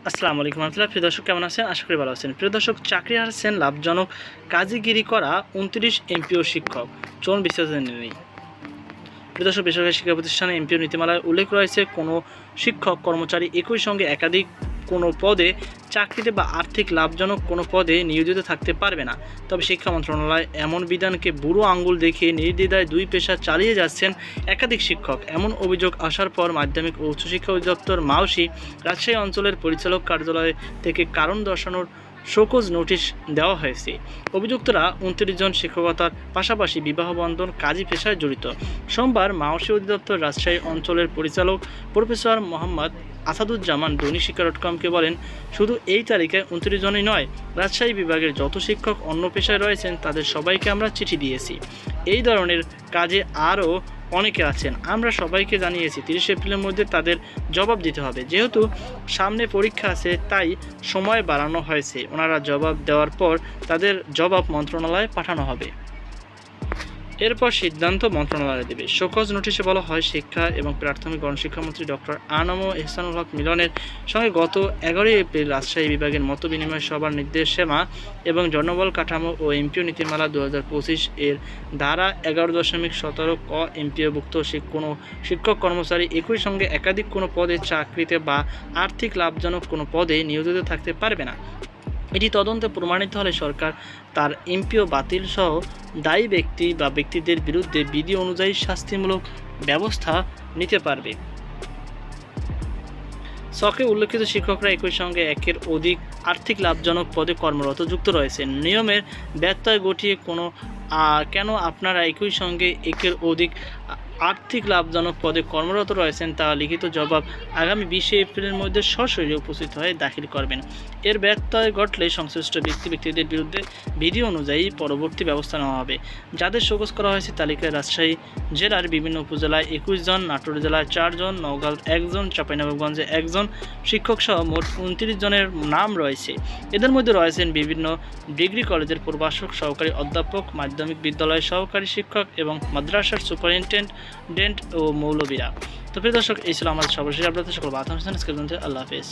আসসালামু আলাইকুম রহমতুল্লাহ। প্রিয় দর্শক, কেমন আছেন? আশা করি ভালো আছেন। প্রিয় দর্শক, চাকরি হারাচ্ছেন লাভজনক কাজীগিরি করা 29 এমপিও শিক্ষক। চলুন বিস্তারিত জেনে নিই। প্রিয় দর্শক, বেসরকারি শিক্ষা প্রতিষ্ঠানে এমপিও নীতিমালায় উল্লেখ রয়েছে, কোনো শিক্ষক কর্মচারী একই সঙ্গে একাধিক কোনো পদে চাকরিতে বা আর্থিক লাভজনক কোনো পদে নিয়োজিত থাকতে পারবে না। তবে শিক্ষা মন্ত্রণালয় এমন বিধানকে বুড়ো আঙুল দেখিয়ে নির্দ্বিধায় দুই পেশা চালিয়ে যাচ্ছেন একাধিক শিক্ষক। এমন অভিযোগ আসার পর মাধ্যমিক ও উচ্চশিক্ষা অধিদপ্তর মাউসি রাজশাহী অঞ্চলের পরিচালক কার্যালয় থেকে কারণ দর্শানোর শোকজ নোটিশ দেওয়া হয়েছে। অভিযুক্তরা 29 জন শিক্ষকতার পাশাপাশি বিবাহ বন্ধন কাজী পেশায় জড়িত। সোমবার মাউসি অধিদপ্তর রাজশাহী অঞ্চলের পরিচালক প্রফেসর মোহাম্মদ আসাদুজ্জামান দৈনিক শিক্ষা .কমকে বলেন, শুধু এই তালিকায় 29 জনই নয়, রাজশাহী বিভাগের যত শিক্ষক অন্য পেশায় রয়েছেন তাদের সবাইকে আমরা চিঠি দিয়েছি। এই ধরনের কাজে আরও অনেকে আছেন। আমরা সবাইকে জানিয়েছি 30 এপ্রিলের মধ্যে তাদের জবাব দিতে হবে। যেহেতু সামনে পরীক্ষা আছে তাই সময় বাড়ানো হয়েছে। ওনারা জবাব দেওয়ার পর তাদের জবাব মন্ত্রণালয়ে পাঠানো হবে। এরপর সিদ্ধান্ত মন্ত্রণালয় দেবে। শোকজ নোটিশে বলা হয়, শিক্ষা এবং প্রাথমিক গণশিক্ষামন্ত্রী ডক্টর আনম এহসানুল হক মিলনের সঙ্গে গত 11 এপ্রিল রাজশাহী বিভাগের মত বিনিময় সভার নির্দেশনামা এবং জনবল কাঠামো ও এমপিও নীতিমালা 2025 এর ধারা 11.17 ক এমপিওভুক্ত কোনো শিক্ষক কর্মচারী একই সঙ্গে একাধিক কোনো পদে চাকরিতে বা আর্থিক লাভজনক কোনো পদে নিয়োজিত থাকতে পারবে না। এটি তদন্তে প্রমাণিত হলে সরকার তার এমপিও বাতিল সহ দায়ী ব্যক্তি বা ব্যক্তিদের বিরুদ্ধে বিধি অনুযায়ী শাস্তিমূলক ব্যবস্থা নিতে পারবে। ছকে উল্লেখিত শিক্ষকরা একই সঙ্গে একের অধিক আর্থিক লাভজনক পদে কর্মরত যুক্ত রয়েছেন। নিয়মের ব্যত্যয় ঘটিয়ে কেন আপনারা একই সঙ্গে একের অধিক আর্থিক লাভজনক পদে কর্মরত রয়েছেন তা লিখিত জবাব আগামী 20 এপ্রিলের মধ্যে সশরীরে উপস্থিত হয়ে দাখিল করবেন। এর ব্যত্যয় ঘটলে সংশ্লিষ্ট ব্যক্তিদের বিরুদ্ধে বিধি অনুযায়ী পরবর্তী ব্যবস্থা নেওয়া হবে। যাদের শোকজ করা হয়েছে তালিকায় রাজশাহী জেলার বিভিন্ন উপজেলায় 21 জন, নাটোর জেলায় 4 জন, নওগাঁ 1 জন, চাঁপাইনবাবগঞ্জে 1 জন শিক্ষক সহ মোট 29 জনের নাম রয়েছে। এদের মধ্যে রয়েছেন বিভিন্ন ডিগ্রি কলেজের প্রভাষক, সহকারী অধ্যাপক, মাধ্যমিক বিদ্যালয়ের সহকারী শিক্ষক এবং মাদ্রাসার সুপারিনটেন্ডেন্ট ও মৌলবীরা। তো প্রিয় দর্শক, এই ছিল আমাদের সর্বশেষ আপডেট। সকল বাধা আল্লাহ হাফেজ।